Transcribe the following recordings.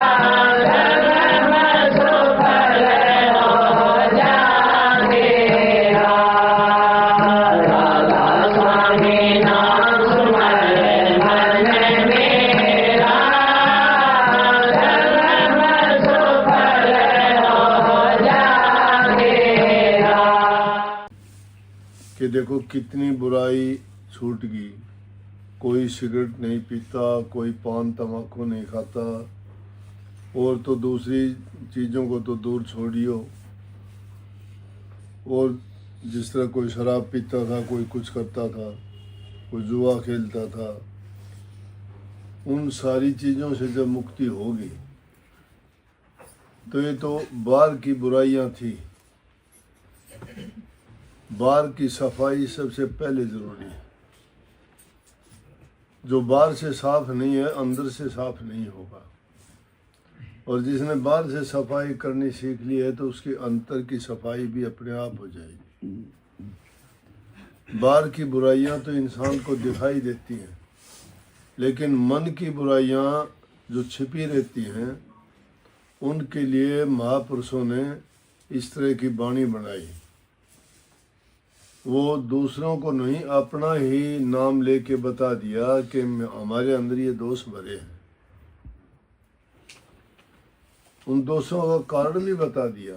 कि देखो कितनी बुराई छूट गई। कोई सिगरेट नहीं पीता, कोई पान तम्बाकू नहीं खाता, और तो दूसरी चीज़ों को तो दूर छोड़ियो। और जिस तरह कोई शराब पीता था, कोई कुछ करता था, कोई जुआ खेलता था, उन सारी चीज़ों से जब मुक्ति होगी तो ये तो बाहर की बुराइयां थी। बाहर की सफाई सबसे पहले ज़रूरी है। जो बाहर से साफ नहीं है, अंदर से साफ नहीं होगा। और जिसने बाहर से सफाई करनी सीख ली है तो उसकी अंतर की सफाई भी अपने आप हो जाएगी। बाहर की बुराइयां तो इंसान को दिखाई देती हैं, लेकिन मन की बुराइयां जो छिपी रहती हैं, उनके लिए महापुरुषों ने इस तरह की वाणी बनाई। वो दूसरों को नहीं, अपना ही नाम लेके बता दिया कि हमारे अंदर ये दोष भरे हैं। उन दोषों का कारण भी बता दिया।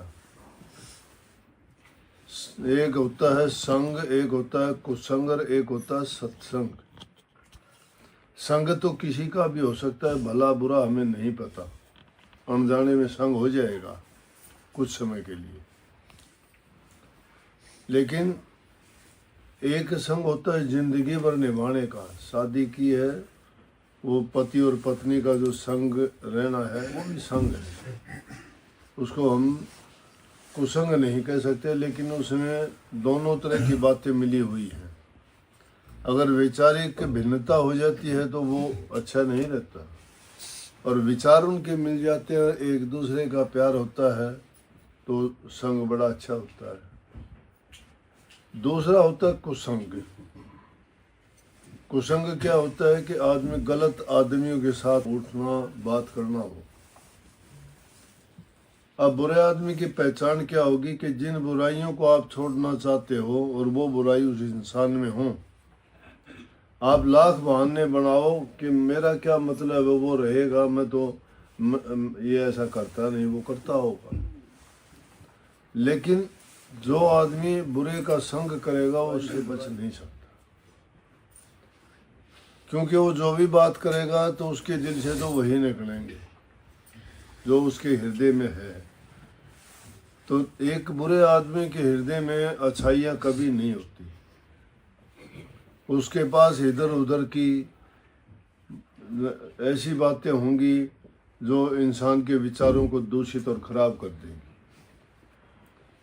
एक होता है संग, एक होता है कुसंग, और एक होता है सत्संग। संग तो किसी का भी हो सकता है, भला बुरा हमें नहीं पता, अनजाने में संग हो जाएगा कुछ समय के लिए। लेकिन एक संग होता है जिंदगी भर निभाने का। शादी की है, वो पति और पत्नी का जो संग रहना है वो भी संग है। उसको हम कुसंग नहीं कह सकते, लेकिन उसमें दोनों तरह की बातें मिली हुई हैं। अगर वैचारिक भिन्नता हो जाती है तो वो अच्छा नहीं रहता, और विचार उनके मिल जाते हैं, एक दूसरे का प्यार होता है तो संग बड़ा अच्छा होता है। दूसरा होता है कुसंग। कुसंग क्या होता है कि आदमी गलत आदमियों के साथ उठना, बात करना हो। अब बुरे आदमी की पहचान क्या होगी कि जिन बुराइयों को आप छोड़ना चाहते हो और वो बुराई उस इंसान में हो, आप लाख बहाने बनाओ कि मेरा क्या मतलब है, वो रहेगा, मैं तो ये ऐसा करता नहीं, वो करता होगा। लेकिन जो आदमी बुरे का संग करेगा वो उससे बच नहीं सकता, क्योंकि वो जो भी बात करेगा तो उसके दिल से तो वही निकलेंगे जो उसके हृदय में है। तो एक बुरे आदमी के हृदय में अच्छाइयाँ कभी नहीं होती। उसके पास इधर उधर की ऐसी बातें होंगी जो इंसान के विचारों को दूषित और खराब कर देंगी।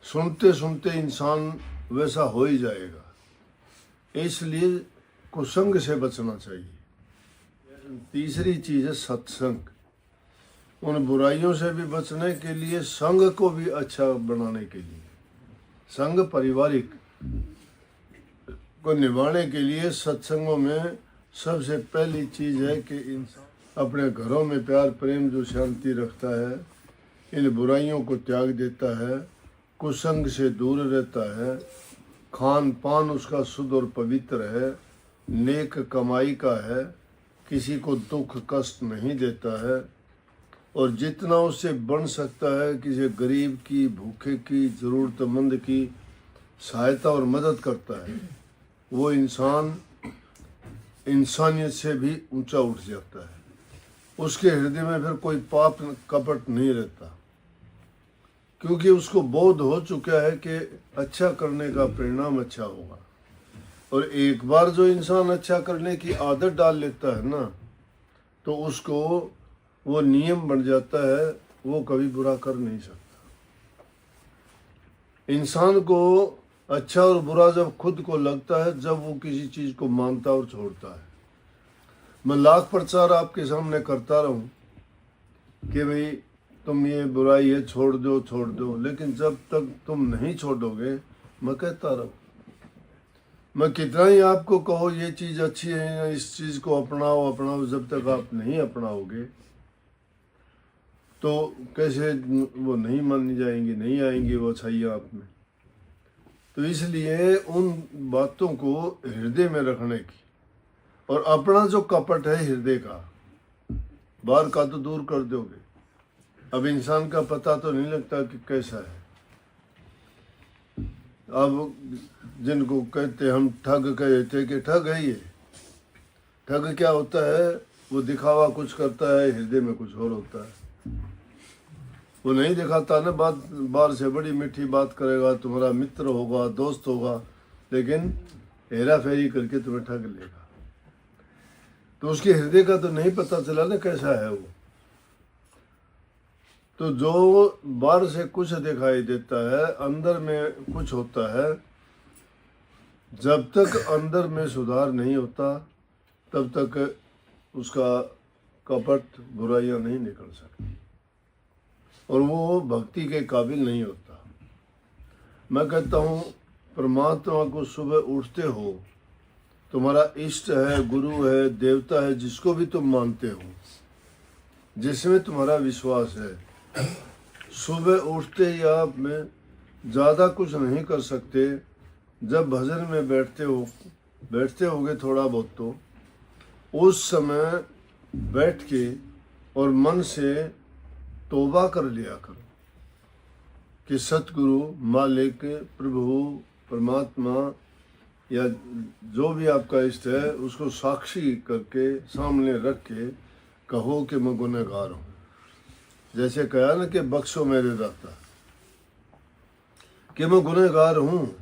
सुनते सुनते इंसान वैसा हो ही जाएगा। इसलिए कुसंग से बचना चाहिए। तीसरी चीज़ है सत्संग। उन बुराइयों से भी बचने के लिए, संग को भी अच्छा बनाने के लिए, संग पारिवारिक को निभाने के लिए सत्संगों में सबसे पहली चीज़ है कि इंसान अपने घरों में प्यार प्रेम जो शांति रखता है, इन बुराइयों को त्याग देता है, कुसंग से दूर रहता है, खान पान उसका शुद्ध और पवित्र है, नेक कमाई का है, किसी को दुख कष्ट नहीं देता है, और जितना उससे बन सकता है किसी गरीब की, भूखे की, ज़रूरतमंद की सहायता और मदद करता है। वो इंसान इंसानियत से भी ऊंचा उठ जाता है। उसके हृदय में फिर कोई पाप कपट नहीं रहता, क्योंकि उसको बोध हो चुका है कि अच्छा करने का परिणाम अच्छा होगा। और एक बार जो इंसान अच्छा करने की आदत डाल लेता है ना, तो उसको वो नियम बन जाता है, वो कभी बुरा कर नहीं सकता। इंसान को अच्छा और बुरा जब खुद को लगता है, जब वो किसी चीज़ को मानता और छोड़ता है। मैं लाख प्रचार आपके सामने करता रहूं कि भाई तुम ये बुराई है, छोड़ दो छोड़ दो, लेकिन जब तक तुम नहीं छोड़ोगे, मैं कहता रहूं, मैं कितना ही आपको कहो ये चीज़ अच्छी है, इस चीज़ को अपनाओ अपनाओ, जब तक आप नहीं अपनाओगे तो कैसे वो नहीं मानी जाएंगी, नहीं आएंगी वो अच्छाइयाँ आप में। तो इसलिए उन बातों को हृदय में रखने की, और अपना जो कपट है हृदय का, बाहर का तो दूर कर दोगे। अब इंसान का पता तो नहीं लगता कि कैसा है। अब जिनको कहते हम ठग कहे थे कि ठग है ये, ठग क्या होता है, वो दिखावा कुछ करता है, हृदय में कुछ और होता है। वो नहीं दिखाता ना, बात बाहर से बड़ी मीठी बात करेगा, तुम्हारा मित्र होगा, दोस्त होगा, लेकिन हेरा फेरी करके तुम्हें ठग लेगा। तो उसके हृदय का तो नहीं पता चला ना कैसा है वो। तो जो बाहर से कुछ दिखाई देता है, अंदर में कुछ होता है। जब तक अंदर में सुधार नहीं होता तब तक उसका कपट बुराइयां नहीं निकल सकती, और वो भक्ति के काबिल नहीं होता। मैं कहता हूँ परमात्मा को सुबह उठते हो, तुम्हारा इष्ट है, गुरु है, देवता है, जिसको भी तुम मानते हो, जिसमें तुम्हारा विश्वास है, सुबह उठते ही आप में ज़्यादा कुछ नहीं कर सकते। जब भजन में बैठते होगे थोड़ा बहुत, तो उस समय बैठ के और मन से तौबा कर लिया करो कि सतगुरु, मालिक, प्रभु, परमात्मा या जो भी आपका इष्ट है, उसको साक्षी करके सामने रख के कहो कि मैं गुनहगार हूँ। जैसे कहा ना कि बख्शो मेरे दाता, कि मैं गुनहगार हूँ।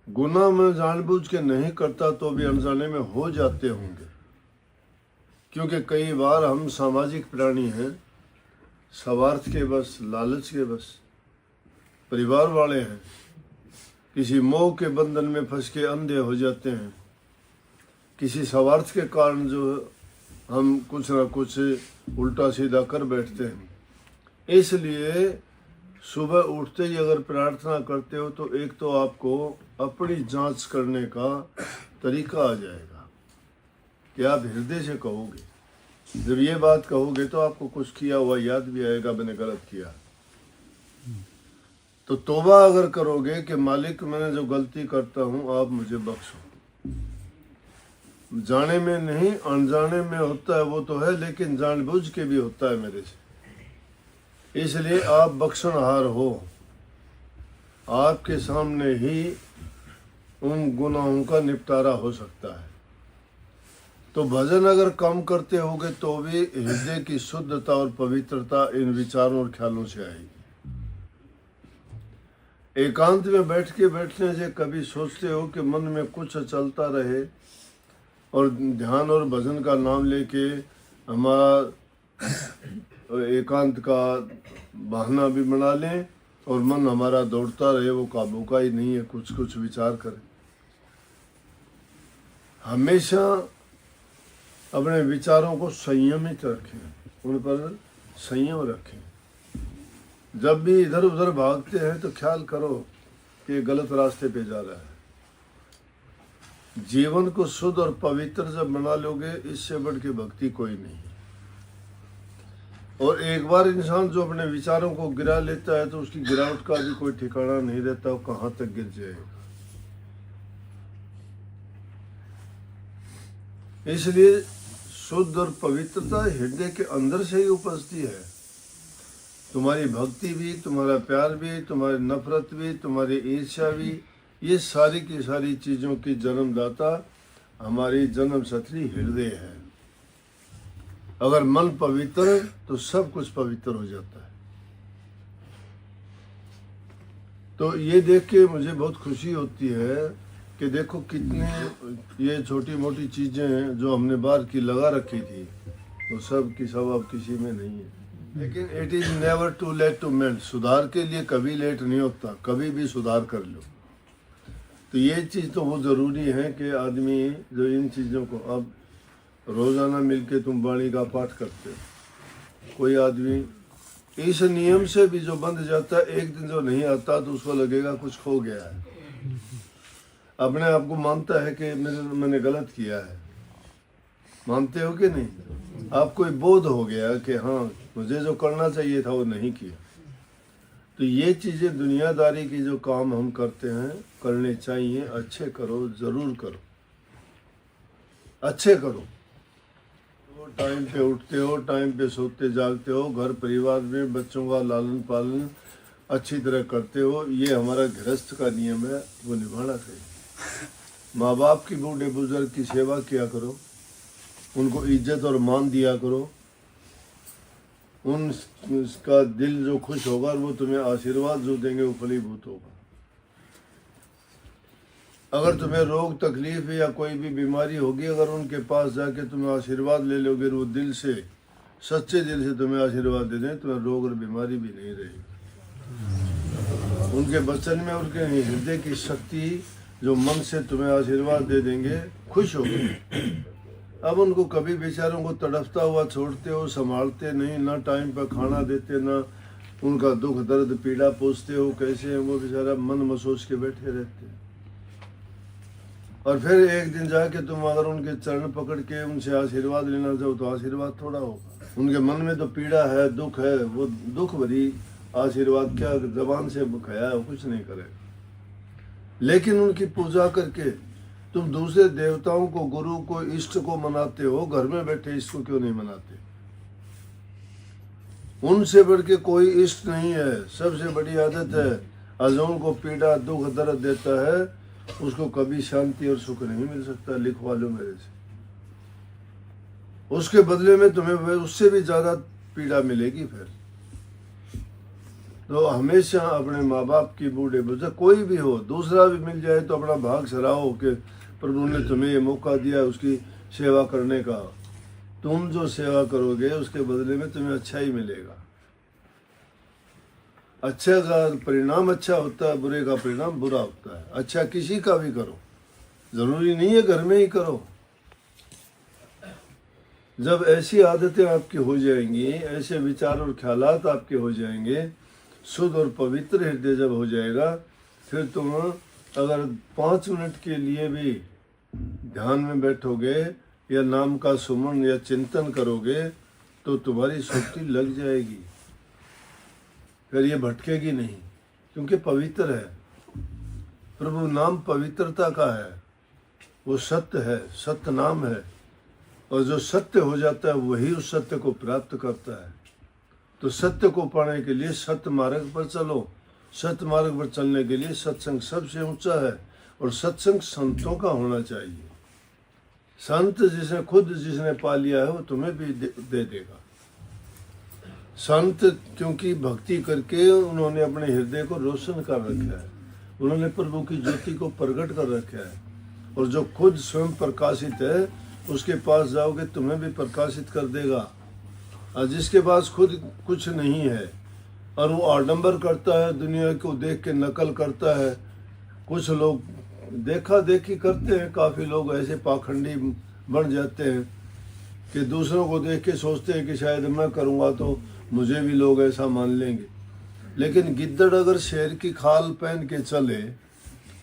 गुनाह मैं जानबूझ के नहीं करता तो भी अनजाने में हो जाते होंगे, क्योंकि कई बार हम सामाजिक प्राणी हैं, स्वार्थ के बस, लालच के बस, परिवार वाले हैं, किसी मोह के बंधन में फंस के अंधे हो जाते हैं। किसी स्वार्थ के कारण जो हम कुछ ना कुछ उल्टा सीधा कर बैठते हैं। इसलिए सुबह उठते ही अगर प्रार्थना करते हो तो एक तो आपको अपनी जांच करने का तरीका आ जाएगा कि आप हृदय से कहोगे। जब ये बात कहोगे तो आपको कुछ किया हुआ याद भी आएगा, मैंने गलत किया। तो तौबा अगर करोगे कि मालिक मैंने जो गलती करता हूँ आप मुझे बख्शो। जाने में नहीं, अनजाने में होता है वो तो है, लेकिन जानबूझ के भी होता है मेरे से। इसलिए आप बख्शनहार हो। आपके सामने ही उन गुनाहों का निपटारा हो सकता है। तो भजन अगर कम करते होगे तो भी हृदय की शुद्धता और पवित्रता इन विचारों और ख्यालों से आएगी। एकांत में बैठने से कभी सोचते हो कि मन में कुछ चलता रहे और ध्यान और भजन का नाम लेके हमारा एकांत का बहाना भी बना लें और मन हमारा दौड़ता रहे, वो काबू का ही नहीं है, कुछ कुछ विचार करें। हमेशा अपने विचारों को संयमित रखें, उन पर संयम रखें। जब भी इधर उधर भागते हैं तो ख्याल करो कि ये गलत रास्ते पे जा रहा है। जीवन को शुद्ध और पवित्र जब बना लोगे, इससे बढ़ के भक्ति कोई नहीं। और एक बार इंसान जो अपने विचारों को गिरा लेता है तो उसकी गिरावट का भी कोई ठिकाना नहीं रहता, वो कहाँ तक गिर जाएगा। इसलिए शुद्ध और पवित्रता हृदय के अंदर से ही उपजती है। तुम्हारी भक्ति भी, तुम्हारा प्यार भी, तुम्हारी नफरत भी, तुम्हारी ईर्ष्या भी, ये सारी की सारी चीज़ों की जन्मदाता हमारी जन्म छतरी हृदय है। अगर मन पवित्र तो सब कुछ पवित्र हो जाता है। तो ये देख के मुझे बहुत खुशी होती है कि देखो कितने ये छोटी मोटी चीज़ें हैं जो हमने बाहर की लगा रखी थी, तो सब की सब अब किसी में नहीं है। लेकिन it is never too late to mend. सुधार के लिए कभी लेट नहीं होता, कभी भी सुधार कर लो। तो ये चीज़ तो बहुत ज़रूरी है कि आदमी जो इन चीज़ों को, अब रोज़ाना मिलके तुम वाणी का पाठ करते हो, कोई आदमी इस नियम से भी जो बंध जाता है, एक दिन जो नहीं आता तो उसको लगेगा कुछ खो गया है। अपने आप को मानता है कि मैंने गलत किया है। मानते हो कि नहीं? आपको बोध हो गया कि हाँ मुझे जो करना चाहिए था वो नहीं किया। तो ये चीज़ें दुनियादारी की जो काम हम करते हैं करने चाहिए। अच्छे करो, ज़रूर करो, अच्छे करो। तो टाइम पे उठते हो, टाइम पे सोते जागते हो, घर परिवार में बच्चों का लालन पालन अच्छी तरह करते हो, ये हमारा गृहस्थ का नियम है, वो निभाना चाहिए। माँ बाप की, बूढ़े बुजुर्ग की सेवा किया करो, उनको इज्जत और मान दिया करो, उनका दिल जो खुश होगा और वो तुम्हें आशीर्वाद जो देंगे वो फलीभूत होगा। अगर तुम्हें रोग तकलीफ या कोई भी बीमारी होगी, अगर उनके पास जाके तुम्हें आशीर्वाद ले लोगे, वो दिल से, सच्चे दिल से तुम्हें आशीर्वाद दे दें, तुम्हें रोग और बीमारी भी नहीं रहेगी। उनके वचन में उनके हृदय की शक्ति जो मन से तुम्हें आशीर्वाद दे देंगे, खुश हो गए। अब उनको कभी बेचारों को तड़पता हुआ छोड़ते हो, संभालते नहीं, ना टाइम पर खाना देते, ना उनका दुख दर्द पीड़ा पूछते हो कैसे हैं वो, बेचारा मन महसूस के बैठे रहते हैं। और फिर एक दिन जाके तुम अगर उनके चरण पकड़ के उनसे आशीर्वाद लेना चाहो तो आशीर्वाद थोड़ा होगा। उनके मन में तो पीड़ा है, दुख है, वो दुख भरी आशीर्वाद क्या जबान से खाया है, कुछ नहीं करेगा। लेकिन उनकी पूजा करके तुम दूसरे देवताओं को, गुरु को, इष्ट को मनाते हो, घर में बैठे इष्ट को क्यों नहीं मनाते? उनसे बढ़ के कोई इष्ट नहीं है। सबसे बड़ी आदत है, अजों को पीड़ा दुख दर्द देता है, उसको कभी शांति और सुख नहीं मिल सकता। लिखवा लो मेरे से, उसके बदले में तुम्हें उससे भी ज्यादा पीड़ा मिलेगी। फिर तो हमेशा अपने माँ बाप की, बूढ़े बुजुर्ग कोई भी हो, दूसरा भी मिल जाए तो अपना भाग सराहो कि प्रभु ने तुम्हें ये मौका दिया उसकी सेवा करने का। तुम जो सेवा करोगे उसके बदले में तुम्हें अच्छा ही मिलेगा। अच्छा का परिणाम अच्छा होता है, बुरे का परिणाम बुरा होता है। अच्छा किसी का भी करो, जरूरी नहीं है घर में ही करो। जब ऐसी आदतें आपकी हो जाएंगी, ऐसे विचार और ख्यालात आपके हो जाएंगे, शुद्ध और पवित्र हृदय जब हो जाएगा, फिर तुम अगर 5 मिनट के लिए भी ध्यान में बैठोगे या नाम का सुमन या चिंतन करोगे तो तुम्हारी सुक्ति लग जाएगी। फिर ये भटकेगी नहीं, क्योंकि पवित्र है। प्रभु नाम पवित्रता का है, वो सत्य है, सत्य नाम है। और जो सत्य हो जाता है वही उस सत्य को प्राप्त करता है। तो सत्य को पाने के लिए सत्य मार्ग पर चलो। सत्य मार्ग पर चलने के लिए सत्संग सबसे ऊंचा है, और सत्संग संतों का होना चाहिए। संत जिसने पा लिया है वो तुम्हें भी दे देगा। संत क्योंकि भक्ति करके उन्होंने अपने हृदय को रोशन कर रखा है, उन्होंने प्रभु की ज्योति को प्रकट कर रखा है। और जो खुद स्वयं प्रकाशित है उसके पास जाओगे तुम्हें भी प्रकाशित कर देगा। और जिसके पास खुद कुछ नहीं है और वो आडंबर करता है, दुनिया को देख के नकल करता है। कुछ लोग देखा देखी करते हैं, काफ़ी लोग ऐसे पाखंडी बन जाते हैं कि दूसरों को देख के सोचते हैं कि शायद मैं करूँगा तो मुझे भी लोग ऐसा मान लेंगे। लेकिन गिद्दड़ अगर शेर की खाल पहन के चले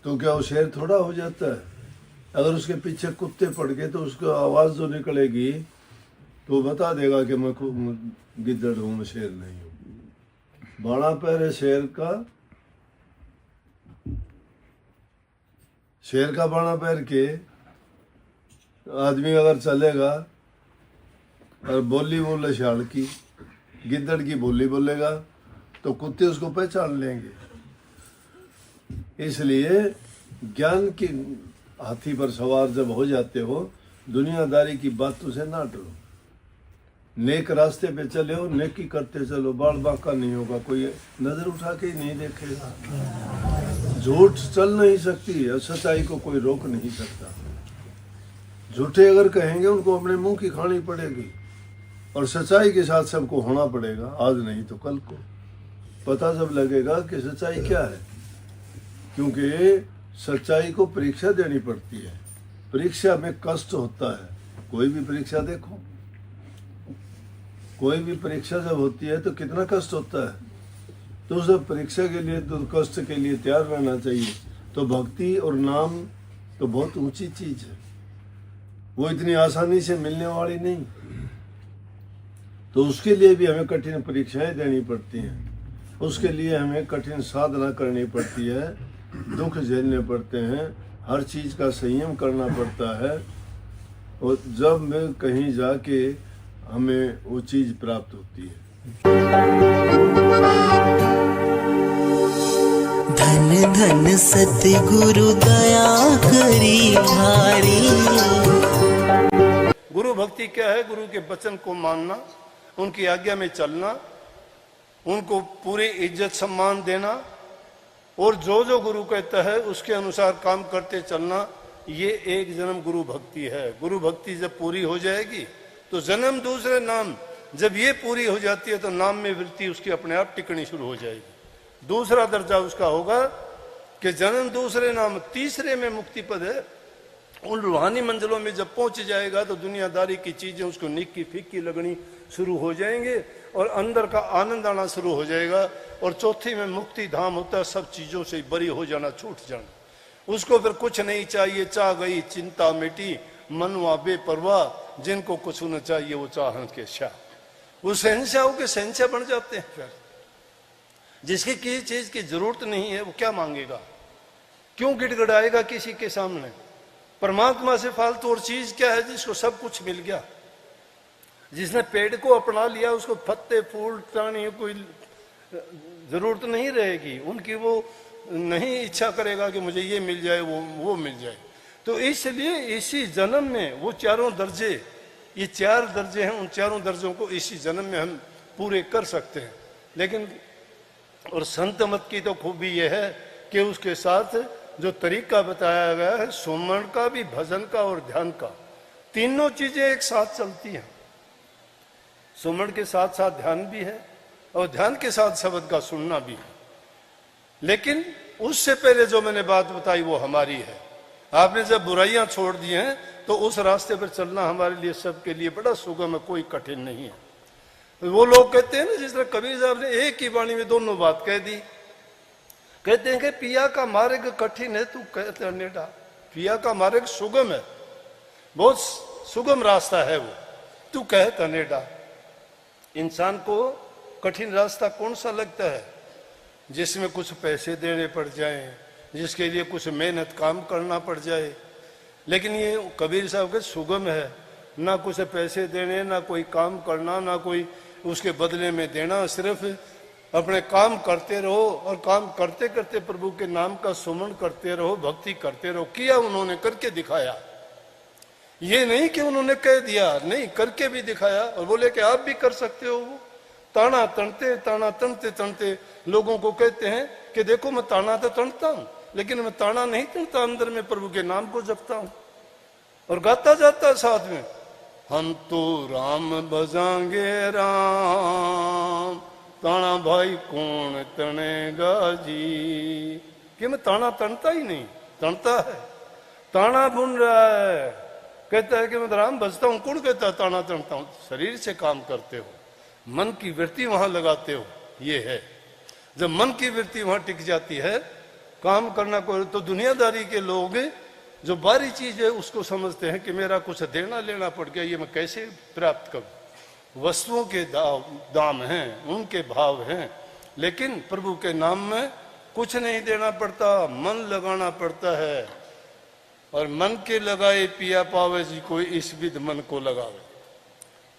तो क्या वो शेर थोड़ा हो जाता है? अगर उसके पीछे कुत्ते पड़ गए तो उसकी आवाज़ जो निकलेगी तो बता देगा कि मैं गिद्दड़ हूँ, मैं शेर नहीं हूँ। बाड़ा पैर है शेर का, शेर का बाड़ा पैर के आदमी अगर चलेगा और बोली बोले शाड़ की, गिद्दड़ की बोली बोलेगा तो कुत्ते उसको पहचान लेंगे। इसलिए ज्ञान की हाथी पर सवार जब हो जाते हो, दुनियादारी की बातों से ना डरो। नेक रास्ते पे चले हो, नेकी करते चलो, बाल बांका नहीं होगा, कोई नजर उठा के ही नहीं देखेगा। झूठ चल नहीं सकती और सच्चाई को कोई रोक नहीं सकता। झूठे अगर कहेंगे उनको अपने मुंह की खानी पड़ेगी, और सच्चाई के साथ सबको होना पड़ेगा। आज नहीं तो कल को पता जब लगेगा कि सच्चाई क्या है, क्योंकि सच्चाई को परीक्षा देनी पड़ती है। परीक्षा में कष्ट होता है। कोई भी परीक्षा देखो, कोई भी परीक्षा जब होती है तो कितना कष्ट होता है। तो उस परीक्षा के लिए तो कष्ट के लिए तैयार रहना चाहिए। तो भक्ति और नाम तो बहुत ऊंची चीज है, वो इतनी आसानी से मिलने वाली नहीं। तो उसके लिए भी हमें कठिन परीक्षाएं देनी पड़ती हैं, उसके लिए हमें कठिन साधना करनी पड़ती है, दुख झेलने पड़ते हैं, हर चीज़ का संयम करना पड़ता है, और जब मैं कहीं जाके हमें वो चीज़ प्राप्त होती है। धन धन सतगुरु दया करी भारी। गुरु भक्ति क्या है? गुरु के वचन को मानना, उनकी आज्ञा में चलना, उनको पूरी इज्जत सम्मान देना, और जो जो गुरु कहता है उसके अनुसार काम करते चलना, ये एक जन्म गुरु भक्ति है। गुरु भक्ति जब पूरी हो जाएगी तो जन्म दूसरे नाम, जब ये पूरी हो जाती है तो नाम में वृत्ति उसकी अपने आप टिकनी शुरू हो जाएगी। दूसरा दर्जा उसका होगा कि जन्म दूसरे नाम, तीसरे में मुक्ति पद है। उन रूहानी मंजिलों में जब पहुंच जाएगा तो दुनियादारी की चीजें उसको निक्की फिक्की लगनी शुरू हो जाएंगे और अंदर का आनंद आना शुरू हो जाएगा। और चौथी में मुक्ति धाम होता है, सब चीजों से बरी हो जाना, छूट जाना। उसको फिर कुछ नहीं चाहिए, चाह गई चिंता मिटी, मनवा बेपरवाह, जिनको कुछ न चाहिए वो चाहन के शाह। वो शहंशाहों के शहंशाह बन जाते हैं। फिर जिसकी किसी चीज की जरूरत नहीं है वो क्या मांगेगा, क्यों गिड़गिड़ाएगा किसी के सामने? परमात्मा से फालतू और चीज क्या है जिसको सब कुछ मिल गया? जिसने पेड़ को अपना लिया उसको पत्ते फूल टाणी कोई जरूरत नहीं रहेगी उनकी, वो नहीं इच्छा करेगा कि मुझे ये मिल जाए वो मिल जाए। तो इसलिए इसी जन्म में वो चारों दर्जे, ये 4 दर्जे हैं, उन चारों दर्जों को इसी जन्म में हम पूरे कर सकते हैं। लेकिन और संत मत की तो खूबी यह है कि उसके साथ जो तरीका बताया गया है, सुमरण का भी, भजन का और ध्यान का, तीनों चीजें एक साथ चलती हैं। सुमरण के साथ साथ ध्यान भी है और ध्यान के साथ शब्द का सुनना भी है। लेकिन उससे पहले जो मैंने बात बताई वो हमारी है। आपने जब बुराइयां छोड़ दी हैं तो उस रास्ते पर चलना हमारे लिए, सबके लिए बड़ा सुगम है, कोई कठिन नहीं है। वो लोग कहते हैं ना, जिस तरह कबीर साहब ने एक ही वाणी में दोनों बात कह दी। कहते हैं कि पिया का मार्ग कठिन है, तू कहते नेटा। पिया का मार्ग सुगम है, बहुत सुगम रास्ता है वो, तू कहता नेटा। इंसान को कठिन रास्ता कौन सा लगता है? जिसमें कुछ पैसे देने पड़ जाएं, जिसके लिए कुछ मेहनत काम करना पड़ जाए। लेकिन ये कबीर साहब के सुगम है, ना कुछ पैसे देने, ना कोई काम करना, ना कोई उसके बदले में देना, सिर्फ अपने काम करते रहो और काम करते करते प्रभु के नाम का सुमरण करते रहो, भक्ति करते रहो। किया उन्होंने, करके दिखाया। ये नहीं कि उन्होंने कह दिया, नहीं, करके भी दिखाया और बोले कि आप भी कर सकते हो। वो ताना तनते तनते लोगों को कहते हैं कि देखो मैं ताना तो तनता हूं, लेकिन मैं ताना नहीं तनता, अंदर में प्रभु के नाम को जपता हूं और गाता जाता है साथ में, हम तो राम बजाएंगे राम, ताना भाई कौन तनेगा जी। कि मैं ताना तनता ही नहीं, तनता है, ताना बुन रहा है। कहता है कि मैं राम बजता हूं, कौन कहता है ताना तनता हूं? शरीर से काम करते हो, मन की वृत्ति वहां लगाते हो, ये है। जब मन की वृत्ति वहां टिक जाती है, काम करना को, तो दुनियादारी के लोग जो बाहरी चीज है उसको समझते हैं कि मेरा कुछ देना लेना पड़ गया, ये मैं कैसे प्राप्त करूं। वस्तुओं के दाम हैं, उनके भाव हैं, लेकिन प्रभु के नाम में कुछ नहीं देना पड़ता, मन लगाना पड़ता है। और मन के लगाए पिया पावे जी, कोई इस विध मन को लगावे।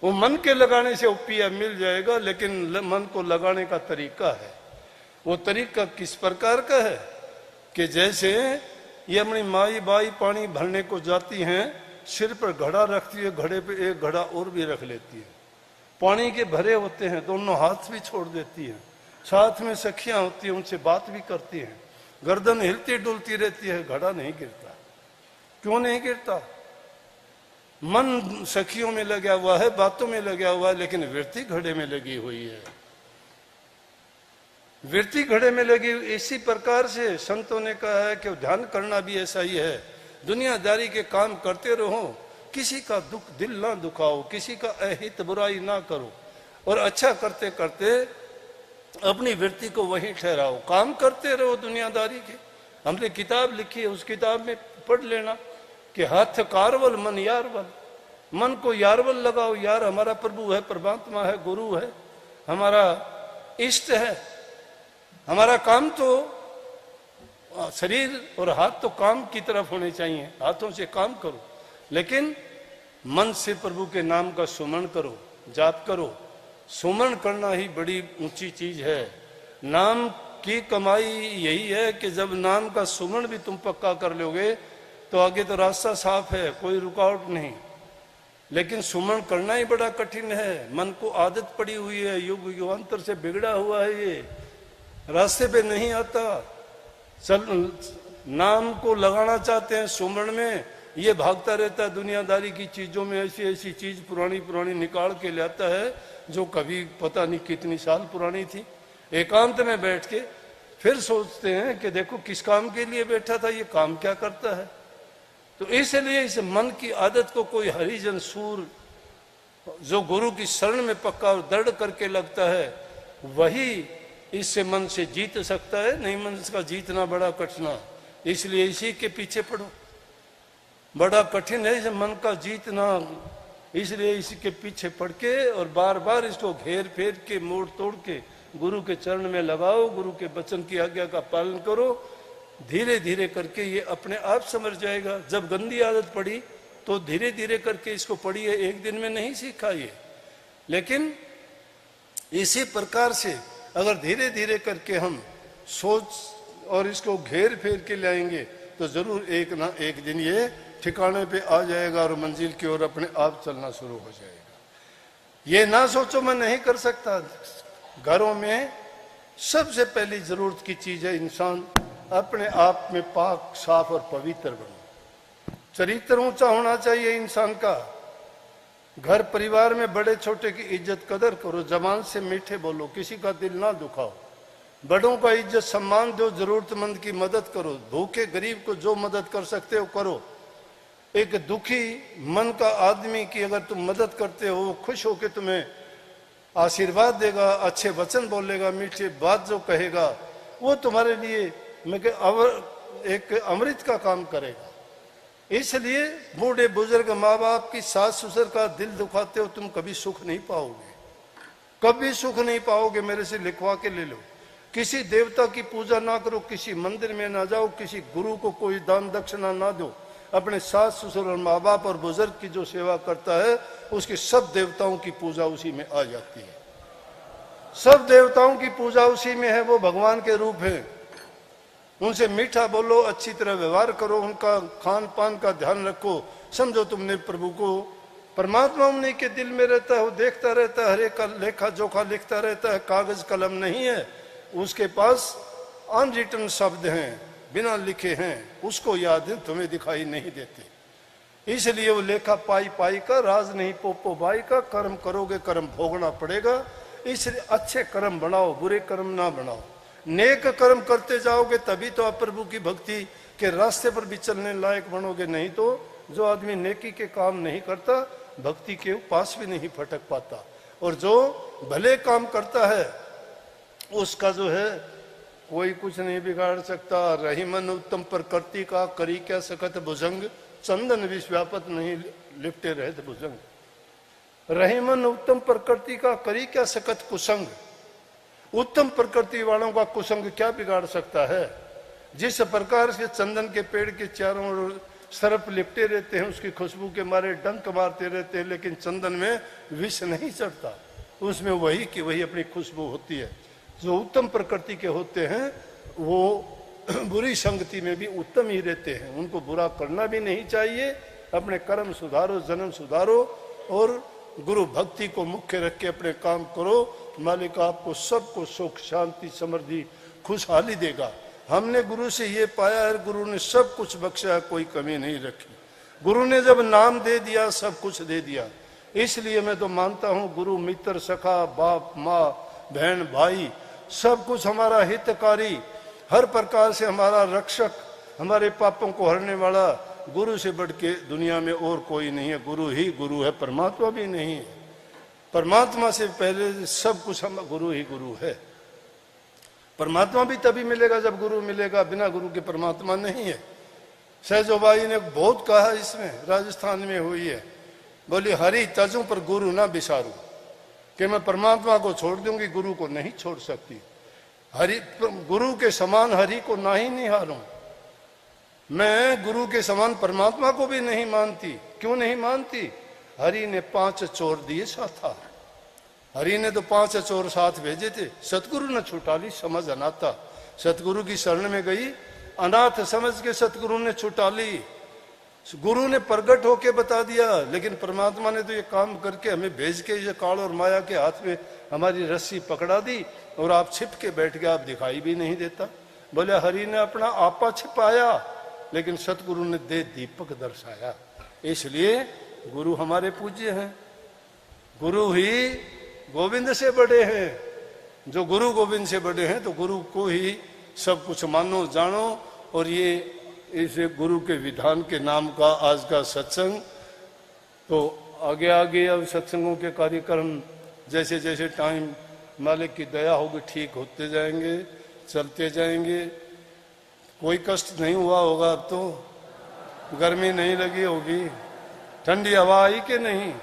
वो मन के लगाने से वो पिया मिल जाएगा, लेकिन मन को लगाने का तरीका है। वो तरीका किस प्रकार का है कि जैसे ये अपनी माई बाई पानी भरने को जाती हैं, सिर पर घड़ा रखती है, घड़े पे एक घड़ा और भी रख लेती है, पानी के भरे होते हैं, दोनों हाथ भी छोड़ देती हैं, साथ में सखियां होती हैं, उनसे बात भी करती हैं, गर्दन हिलती डुलती रहती है, घड़ा नहीं गिरता। क्यों नहीं गिरता? मन सखियों में लगा हुआ है, बातों में लगा हुआ है, लेकिन वृत्ति घड़े में लगी हुई है। वृत्ति घड़े में लगी। इसी प्रकार से संतों ने कहा है कि ध्यान करना भी ऐसा ही है। दुनियादारी के काम करते रहो, किसी का दुख दिल ना दुखाओ, किसी का अहित बुराई ना करो, और अच्छा करते करते अपनी वृत्ति को वहीं ठहराओ। काम करते रहो दुनियादारी के। हमने किताब लिखी है, उस किताब में पढ़ लेना कि हाथ कारवल मन यारवल। मन को यारवल लगाओ, यार हमारा प्रभु है, परमात्मा है, गुरु है, हमारा इष्ट है। हमारा काम तो शरीर और हाथ तो काम की तरफ होने चाहिए, हाथों से काम करो, लेकिन मन से प्रभु के नाम का सुमरण करो, जाप करो। सुमरण करना ही बड़ी ऊंची चीज है। नाम की कमाई यही है कि जब नाम का सुमरण भी तुम पक्का कर लोगे तो आगे तो रास्ता साफ है, कोई रुकावट नहीं। लेकिन सुमरण करना ही बड़ा कठिन है। मन को आदत पड़ी हुई है, युग युगांतर से बिगड़ा हुआ है, ये रास्ते पे नहीं आता। चल नाम को लगाना चाहते हैं सुमरण में, ये भागता रहता है दुनियादारी की चीजों में, ऐसी ऐसी चीज पुरानी पुरानी निकाल के लाता है जो कभी पता नहीं कितनी साल पुरानी थी। एकांत में बैठ के फिर सोचते हैं कि देखो किस काम के लिए बैठा था, ये काम क्या करता है। तो इसलिए इस मन की आदत को कोई हरिजन सूर जो गुरु की शरण में पक्का और दृढ़ करके लगता है, वही इससे मन से जीत सकता है। नहीं, मन का जीतना बड़ा कठिन है, इसलिए इसी के पीछे पड़ो। बड़ा कठिन है इस मन का जीतना, इसलिए इसके पीछे पड़ के और बार बार इसको घेर फेर के मोड़ तोड़ के गुरु के चरण में लगाओ, गुरु के वचन की आज्ञा का पालन करो। धीरे धीरे करके ये अपने आप समझ जाएगा। जब गंदी आदत पड़ी तो धीरे धीरे करके इसको पढ़िए, एक दिन में नहीं सीखा ये। लेकिन इसी प्रकार से अगर धीरे धीरे करके हम सोच और इसको घेर फेर के लाएंगे तो जरूर एक ना एक दिन ये ठिकाने पे आ जाएगा और मंजिल की ओर अपने आप चलना शुरू हो जाएगा। ये ना सोचो मैं नहीं कर सकता। घरों में सबसे पहली जरूरत की चीज है इंसान अपने आप में पाक साफ और पवित्र बने। चरित्र ऊंचा होना चाहिए इंसान का। घर परिवार में बड़े छोटे की इज्जत कदर करो, जबान से मीठे बोलो, किसी का दिल ना दुखाओ, बड़ों का इज्जत सम्मान दो, जरूरतमंद की मदद करो, भूखे गरीब को जो मदद कर सकते हो करो। एक दुखी मन का आदमी की अगर तुम मदद करते हो, वो खुश होकर तुम्हें आशीर्वाद देगा, अच्छे वचन बोलेगा, मीठी बात जो कहेगा, वो तुम्हारे लिए मैं एक अमृत का काम करेगा। इसलिए बूढ़े बुजुर्ग माँ बाप की सास ससुर का दिल दुखाते हो, तुम कभी सुख नहीं पाओगे, कभी सुख नहीं पाओगे। मेरे से लिखवा के ले लो। किसी देवता की पूजा ना करो, किसी मंदिर में ना जाओ, किसी गुरु को कोई दान दक्षिणा ना दो। अपने सास ससुर और माँ बाप और बुजुर्ग की जो सेवा करता है उसके सब देवताओं की पूजा उसी में आ जाती है। सब देवताओं की पूजा उसी में है, वो भगवान के रूप है। उनसे मीठा बोलो, अच्छी तरह व्यवहार करो, उनका खान पान का ध्यान रखो। समझो तुमने प्रभु को, परमात्मा उन्हीं के दिल में रहता है, वो देखता रहता है, हर एक का लेखा जोखा लिखता रहता है। कागज कलम नहीं है उसके पास, अनरिटन शब्द हैं, बिना लिखे हैं, उसको याद है, तुम्हें दिखाई नहीं देते। इसलिए वो लेखा पाई पाई का, राज नहीं पोपो भाई का। कर्म करोगे कर्म भोगना पड़ेगा, इसलिए अच्छे कर्म बनाओ, बुरे कर्म ना बनाओ। नेक कर्म करते जाओगे तभी तो आप प्रभु की भक्ति के रास्ते पर भी चलने लायक बनोगे। नहीं तो जो आदमी नेकी के काम नहीं करता भक्ति के पास भी नहीं फटक पाता। और जो भले काम करता है उसका जो है कोई कुछ नहीं बिगाड़ सकता। रहीमन उत्तम प्रकृति का, करी क्या सकत भुजंग, चंदन विष व्यापत नहीं लिपटे रहते भुजंग। रहीमन उत्तम प्रकृति का, करी क्या सकत कुसंग। उत्तम प्रकृति वालों का कुसंग क्या बिगाड़ सकता है। जिस प्रकार से चंदन के पेड़ के चारों ओर सर्प लिपटे रहते हैं, उसकी खुशबू के मारे डंक मारते रहते हैं, लेकिन चंदन में विष नहीं चढ़ता, उसमें वही की वही अपनी खुशबू होती है। जो उत्तम प्रकृति के होते हैं वो बुरी संगति में भी उत्तम ही रहते हैं, उनको बुरा करना भी नहीं चाहिए। अपने कर्म सुधारो, जन्म सुधारो और गुरु भक्ति को मुख्य रख के अपने काम करो। मालिक आपको सबको सुख शांति समृद्धि खुशहाली देगा। हमने गुरु से ये पाया है, गुरु ने सब कुछ बख्शा, कोई कमी नहीं रखी। गुरु ने जब नाम दे दिया सब कुछ दे दिया। इसलिए मैं तो मानता हूँ गुरु मित्र सखा, बाप माँ बहन भाई सब कुछ हमारा हितकारी, हर प्रकार से हमारा रक्षक, हमारे पापों को हरने वाला गुरु से बढ़ के दुनिया में और कोई नहीं है। गुरु ही गुरु है, परमात्मा भी नहीं है। परमात्मा से पहले सब कुछ हम गुरु ही गुरु है। परमात्मा भी तभी मिलेगा जब गुरु मिलेगा, बिना गुरु के परमात्मा नहीं है। सहजोबाई ने बहुत कहा इसमें, राजस्थान में हुई है बोली हरि तजूं पर गुरु ना बिसारूं, कि मैं परमात्मा को छोड़ दूंगी, गुरु को नहीं छोड़ सकती। हरि गुरु के समान हरि को ना ही निहारूं। मैं गुरु के समान परमात्मा को भी नहीं मानती। क्यों नहीं मानती? हरि ने 5 चोर दिए साथ। हरि ने तो 5 चोर साथ भेजे थे, सतगुरु ने छुटा ली समझ अनाथा। सतगुरु की शरण में गई, अनाथ समझ के सतगुरु ने छुटा ली। गुरु ने प्रगट होके बता दिया, लेकिन परमात्मा ने तो ये काम करके हमें भेज के ये काल और माया के हाथ में हमारी रस्सी पकड़ा दी और आप छिप के बैठ गए, आप दिखाई भी नहीं देता। बोले हरि ने अपना आपा छिपाया, लेकिन सतगुरु ने दे दीपक दर्शाया। इसलिए गुरु हमारे पूज्य हैं। गुरु ही गोविंद से बड़े हैं। जो गुरु गोविंद से बड़े हैं तो गुरु को ही सब कुछ मानो जानो। और ये इस गुरु के विधान के नाम का आज का सत्संग, तो आगे आगे अब सत्संगों के कार्यक्रम जैसे जैसे टाइम मालिक की दया होगी ठीक होते जाएंगे, चलते जाएंगे। कोई कष्ट नहीं हुआ होगा अब तो, गर्मी नहीं लगी होगी, ठंडी हवा आई कि नहीं?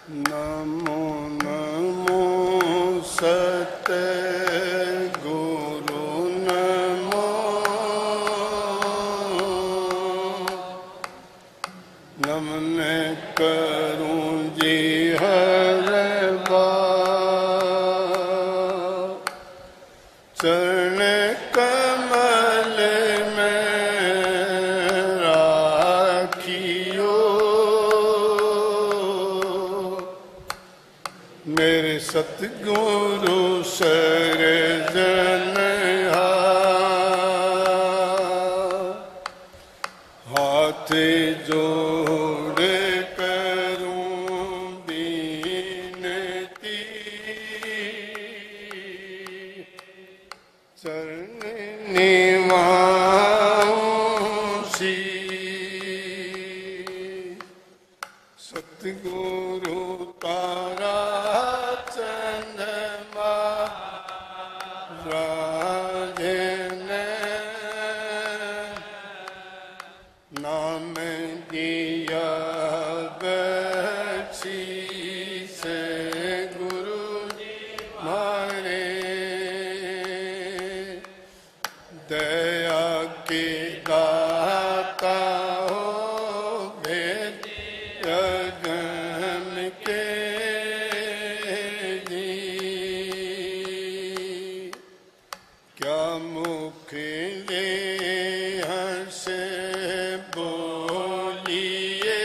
नमो नमो सतगुरु नमो, नमन करूं जी हर बार, चरण कमल में राखियो, मेरे सतगुरु सरजनहार, हाथ जोड़ करूं बीनती, चरण निवासी, सतगुरु तारा चंद्रमा राजन, नाम दिया बख्शीश गुरु मारे, दया के दाता हो भेद अगम के जी, क्या मुख ले हंस बोलिए,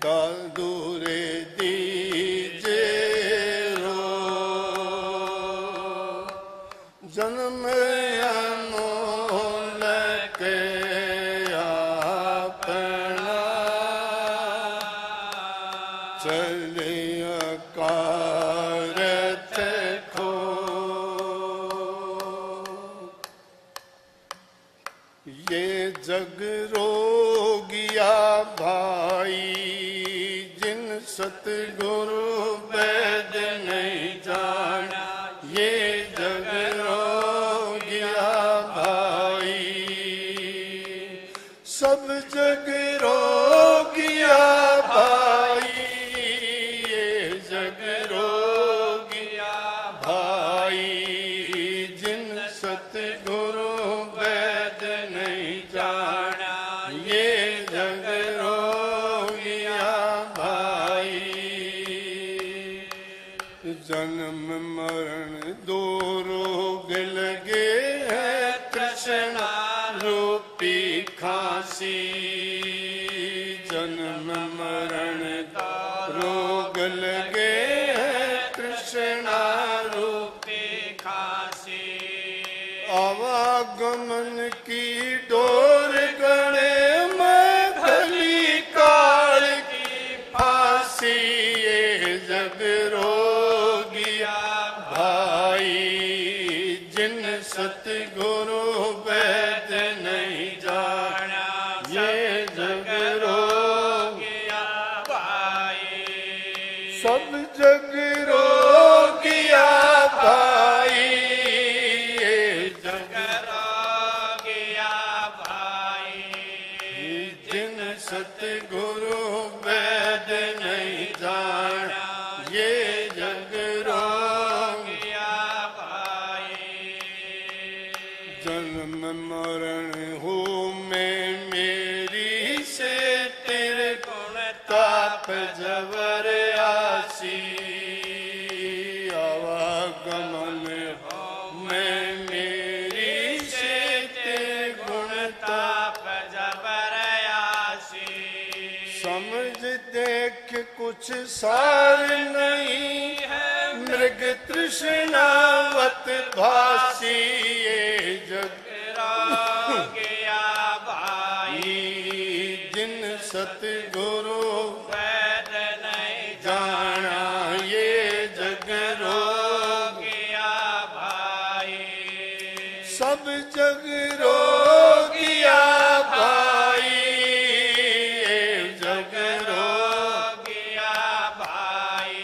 दादूरे दीजे रो, जन्म अमोलक अपना, चले अकारत खो, ये जग रोगिया भाई, जिन सतगुरु वैद नहीं जाना, ये जग रोगिया भाई, सब जग रोगिया भाई, ये जग रोगिया भाई, जिन सतगुरु वैद नहीं जाना, ये जग रोगिया भाई, जन्म मरण दो रोग लगे हैं, तृष्णा रूपी खांसी, आवागमन की डोर गणे में खली काल की फांसी ये जग रोगिया भाई जिन सतगुरु वैद नहीं जाना ये जग रोगिया भाई सब जग रोगिया भाई ये जग रोगिया भाई जिन सतगुरु वैद नहीं जाना ये जग रोगिया भाई जन्म मरण हो मैं मेरी से तेरे गुण ताप जबर आसी आवागमन हो मैं मेरी से तेरे गुण ताप जबर आसी समझ देख कुछ सार नहीं है मृग तृष्णावत भासी ये जग रोगिया भाई जिन सतगुरु वैद नहीं जाना ये जग रोगिया भाई सब जग रोगिया भाई ये जग रोगिया भाई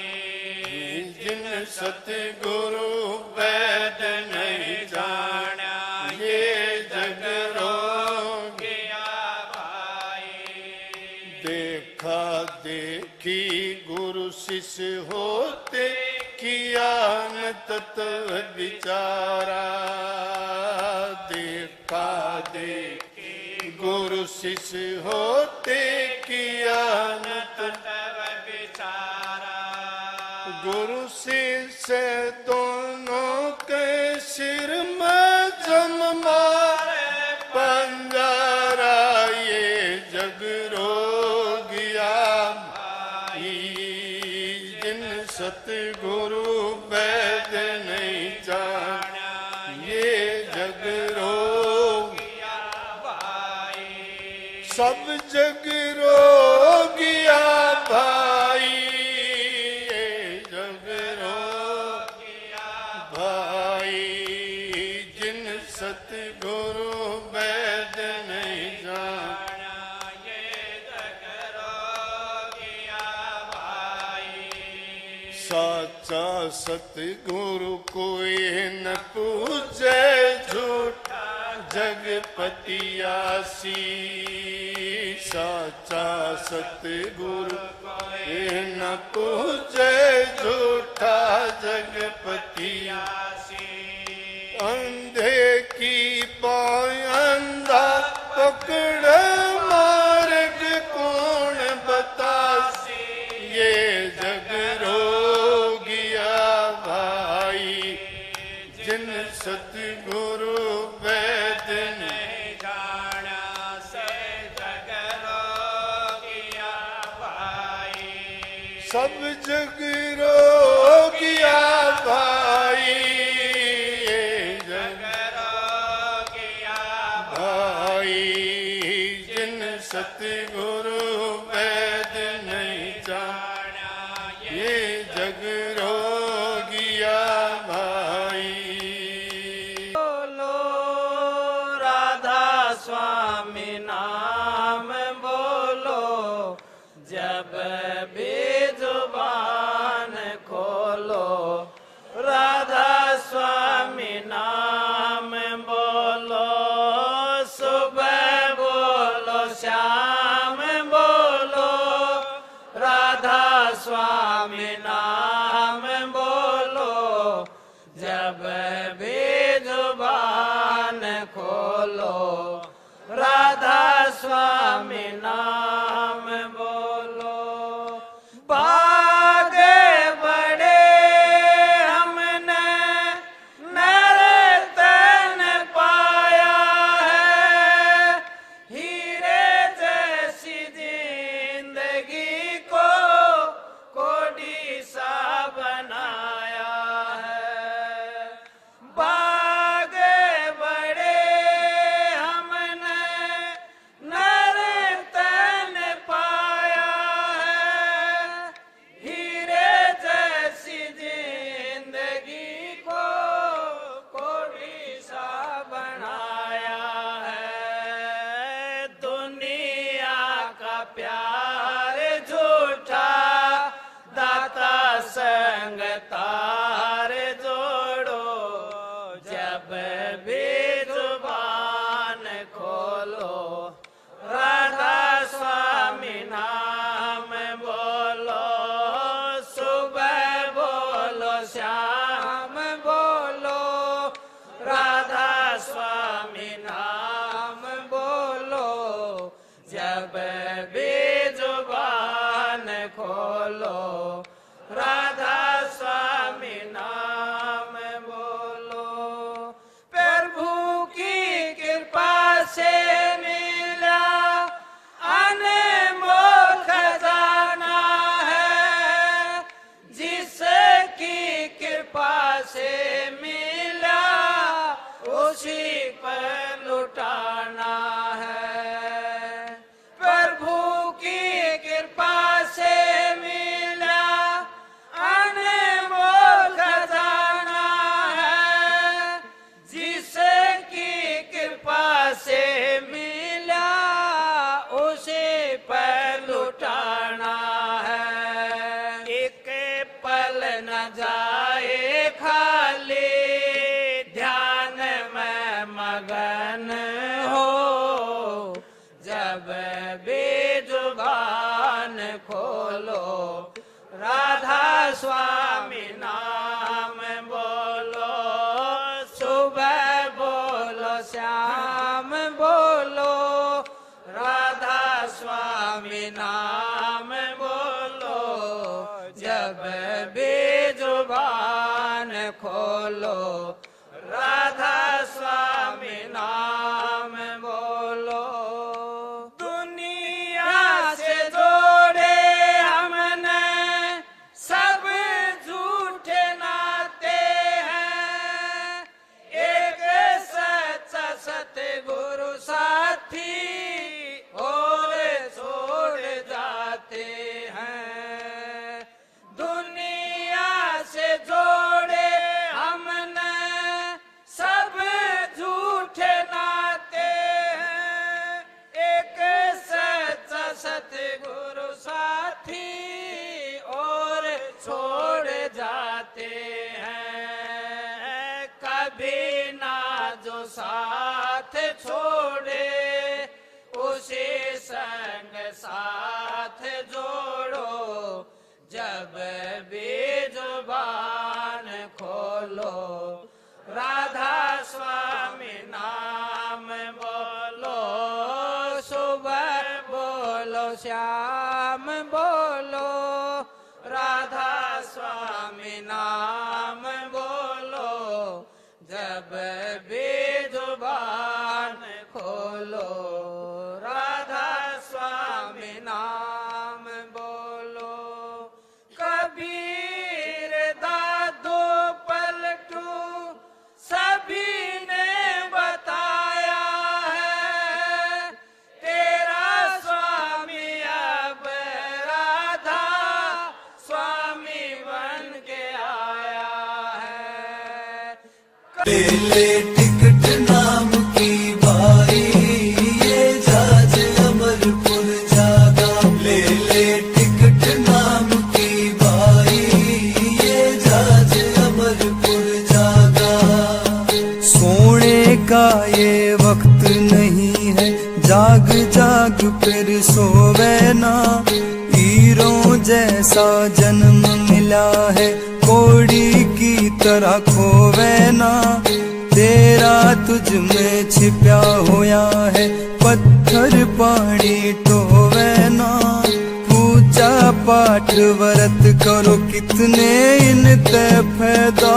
जिन सतगुरु वैद नहीं जाना ये जग रोगिया भाई देखा देखी गुरु शिष्य होते किया न तत्व विचारा देखा देखी गुरु शिष्य होते किया न तत्व विचारा गुरु शिष्य दोनों के सिर में जम मारे पंजरा ये जग रोगिया भाई जिन सतगुरु वैद नहीं जाना ये जग रोगिया भाई सब जग रोगिया भाई ये जग रोगिया भाई जिन सतगुरु वैद नहीं जाना ये जग रोगिया भाई साचा सतगुरु कोई न पूजे झूठा जगपतियासी साचा सतगुरु कोई न पूजे झूठा जगपतियासी अंधे की पाय अंधा पकड़ मार्ग कौन बतासी ये जग रोगिया भाई जिन सतगुरु वैद नहीं जाना से जग रोगिया भाई सब जग रोगिया भाई ये जग रोगिया भाई जिन सतगुरु वैद नहीं जाना ये जग रोगिया भाई बोलो राधा स्वामी नाम बोलो जब भी जुबान खोलो राधा स्वामी नाम बोलो सुबह बोलो शाम बोलो राधा स्वामी नाम बोलो जब भी जुबान खोलो राधा स्वामी नाम बोलो भागे बड़े हमने नर्तन पाया है हीरे जैसी जिंदगी को कोडी सा बनाया है भागे बड़े तार जोड़ो, जब भी जुबान खोलो राधा स्वामी नाम बोलो, सुबह बोलो शाम बोलो राधा स्वामी नाम बोलो, जब भी जुबान खोलो राधा स्वामी नाम बोलो। प्रभु की कृपा से मिला अनमोल खजाना है, जिसकी कृपा से मिला उसी पर लुटाना है। प्रभु की कृपा से मिला अनमोल खजाना है, जिसकी कृपा से मिला उसे पर लुटाना है। एक पल न जाए खाली, ध्यान में मगन हो, जब भी जुबान खोलो राधा स्वामी नाम बोलो, सुबह बोलो शाम बोलो राधा स्वामी नाम बोलो, जब भी जुबान खोलो राधा स्वामी नाम बोलो। दुनिया से जोड़े हमने सब झूठे नाते हैं, एक सच्चा सतगुरु साथी और छोड़ जाते हैं। दुनिया से जोड़े हमने सब झूठे नाते हैं, एक सच्चा सतगुरु साथी और छोड़ जाते हैं। कभी ना जो साथ छोड़े उसे संग साथ जोड़ो, जब भी जुबान खोलो राधा स्वामी नाम बोलो, सुबह बोलो श्याम बोलो राधा स्वामी नाम बोलो, जब भी जुबान खोलो राधा स्वामी नाम बोलो। कबीर दादू पलटू सभी ने बताया है, तेरा स्वामी अब राधा स्वामी बन के आया है। ले ले टिकट नाम की बारी, ये जहाज अमरपुर जागा। ले ले टिकट नाम की बारी, ये जहाज अमरपुर जागा। सोने का ये वक्त नहीं है, जाग जाग फिर सोवे ना। हीरों जैसा जन्म मिला है, कोड़ी की तरह खोवे ना। तेरा तुझ में छिपा होया है, पत्थर पानी टोवे ना। पूजा पाठ व्रत करो कितने इन ते फायदा